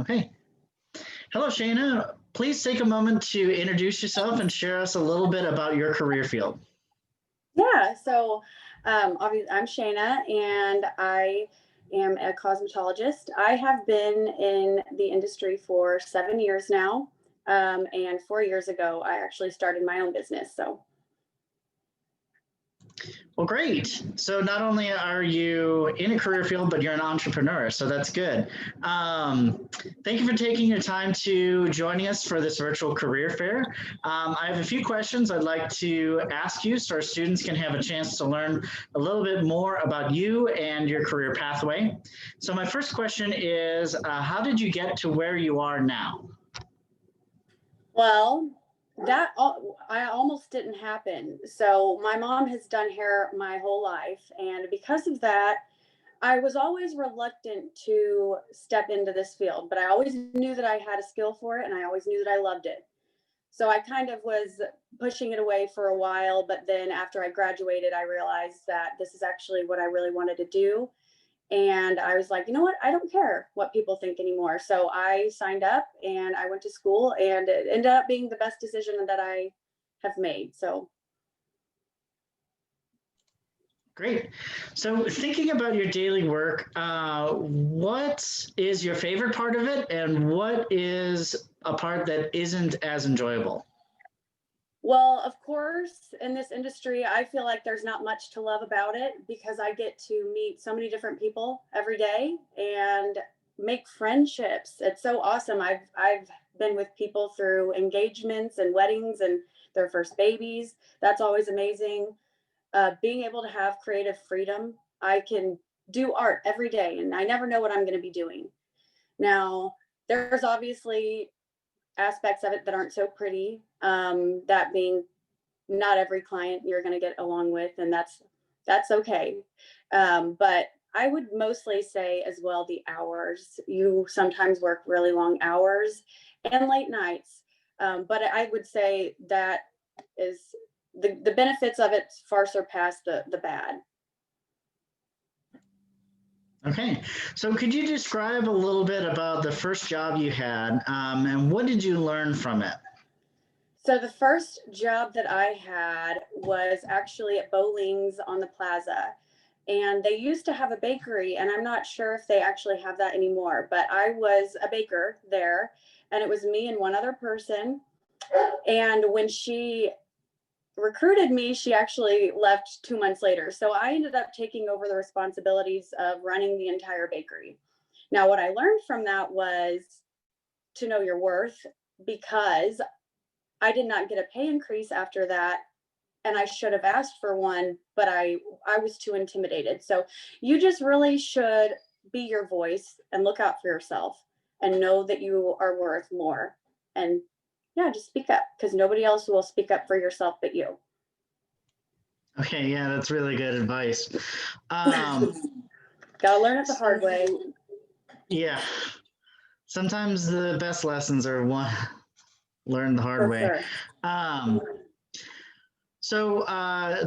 Okay. Hello, Shayna. Please take a moment to introduce yourself and share us a little bit about your career field. Yeah, so obviously I'm Shayna and I am a cosmetologist. I have been in the industry for 7 years now. And 4 years ago, I actually started my own business. So Well, great. So not only are you in a career field, but you're an entrepreneur. So that's good. Thank you for taking your time to joining us for this virtual career fair. I have a few questions I'd like to ask you so our students can have a chance to learn a little bit more about you and your career pathway. So my first question is, how did you get to where you are now? well, I almost didn't happen. So my mom has done hair my whole life, and because of that, I was always reluctant to step into this field, but I always knew that I had a skill for it, and I always knew that I loved it. So I kind of was pushing it away for a while, but then after I graduated, I realized that this is actually what I really wanted to do. And I was like, you know what? I don't care what people think anymore. So I signed up and I went to school, and it ended up being the best decision that I have made. So Great. So thinking about your daily work, what is your favorite part of it and what is a part that isn't as enjoyable? well, of course, in this industry, I feel like there's not much to love about it because I get to meet so many different people every day and make friendships. It's so awesome. I've been with people through engagements and weddings and their first babies. That's always amazing. Being able to have creative freedom. I can do art every day and I never know what I'm going to be doing. Now, there's obviously aspects of it that aren't so pretty. That being not every client you're going to get along with, and that's okay. But I would mostly say as well the hours. You sometimes work really long hours and late nights. But I would say that is the benefits of it far surpass the bad. Okay. So could you describe a little bit about the first job you had and what did you learn from it? So the first job that I had was actually at Bowling's on the plaza. And they used to have a bakery, and I'm not sure if they actually have that anymore, but I was a baker there, and it was me and one other person. And when she recruited me, she actually left 2 months later. So I ended up taking over the responsibilities of running the entire bakery. Now, what I learned from that was to know your worth, because I did not get a pay increase after that, and I should have asked for one, but I was too intimidated. So you just really should be your voice and look out for yourself and know that you are worth more. And yeah, just speak up, because nobody else will speak up for yourself but you. Okay, yeah, that's really good advice. Gotta learn it the hard way. Yeah, sometimes the best lessons are one learned the hard For way. sure. So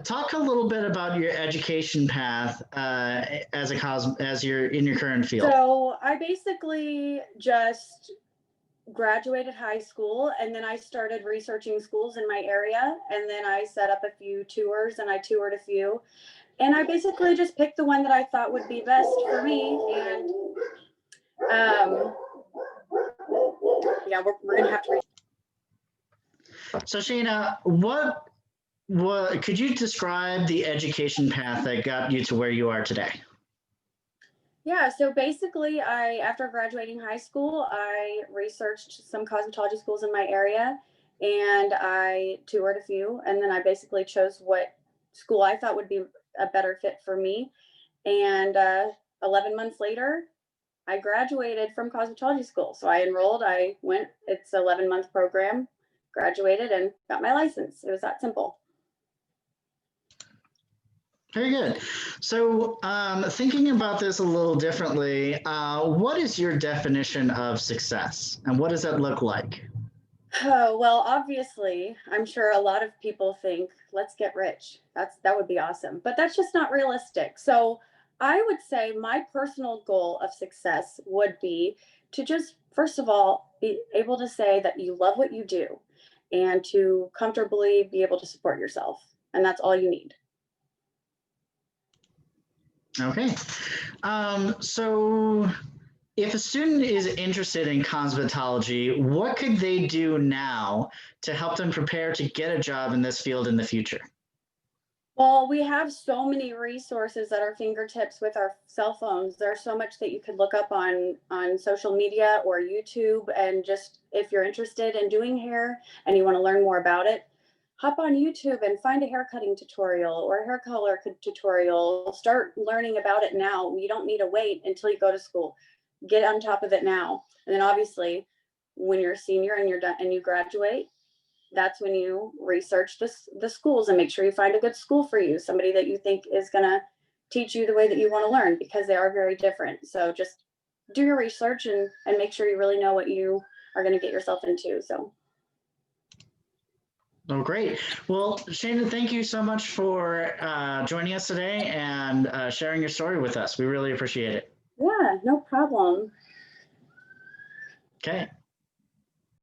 talk a little bit about your education path as you're in your current field. So I basically just graduated high school, and then I started researching schools in my area, and then I set up a few tours and I toured a few, and I basically just picked the one that I thought would be best for me. And um, yeah, we're gonna have to So Shayna, what could you describe the education path that got you to where you are today? Yeah, so basically, after graduating high school, I researched some cosmetology schools in my area, and I toured a few, and then I basically chose what school I thought would be a better fit for me. And 11 months later, I graduated from cosmetology school. So I enrolled, I went, it's an 11-month program, graduated, and got my license. It was that simple. Very good. So thinking about this a little differently, what is your definition of success and what does that look like? Oh, well, obviously, I'm sure a lot of people think, let's get rich. That would be awesome. But that's just not realistic. So I would say my personal goal of success would be to just, first of all, be able to say that you love what you do and to comfortably be able to support yourself. And that's all you need. Okay. So if a student is interested in cosmetology, what could they do now to help them prepare to get a job in this field in the future? Well, we have so many resources at our fingertips with our cell phones. There's so much that you could look up on social media or YouTube, and just if you're interested in doing hair and you want to learn more about it, hop on YouTube and find a hair cutting tutorial or a hair color tutorial. Start learning about it now. You don't need to wait until you go to school. Get on top of it now. And then obviously when you're a senior and you're done and you graduate, that's when you research the schools and make sure you find a good school for you, somebody that you think is going to teach you the way that you want to learn, because they are very different. So just do your research and make sure you really know what you are going to get yourself into. So Oh, great. Well, Shayna, thank you so much for joining us today and sharing your story with us. We really appreciate it. yeah, no problem. Okay.